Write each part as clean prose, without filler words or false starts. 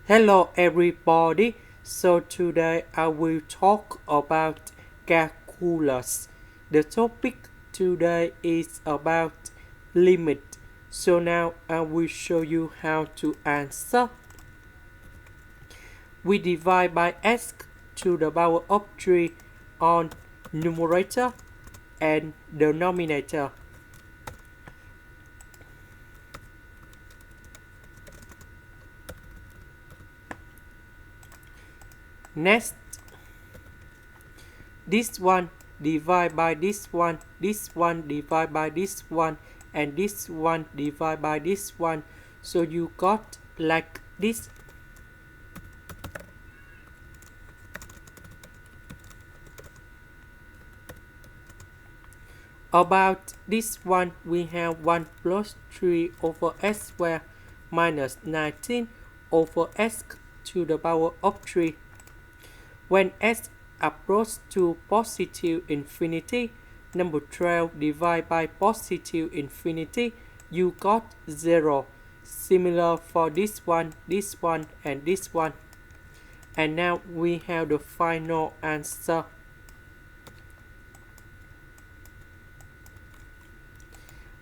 Hello everybody. So today I will talk about calculus. The topic today is about limit. So now I will show you how to answer. We divide by x to the power of 3 on numerator and denominator. Next, this one divide by this one divide by this one, and this one divide by this one. So you got like this. About this one, we have 1 plus 3 over s squared minus 19 over s to the power of 3. When s approaches to positive infinity, number 12 divided by positive infinity, you got 0. Similar for this one, and this one. And now we have the final answer.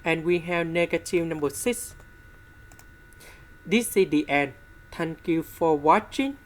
And we have negative number 6. This is the end. Thank you for watching.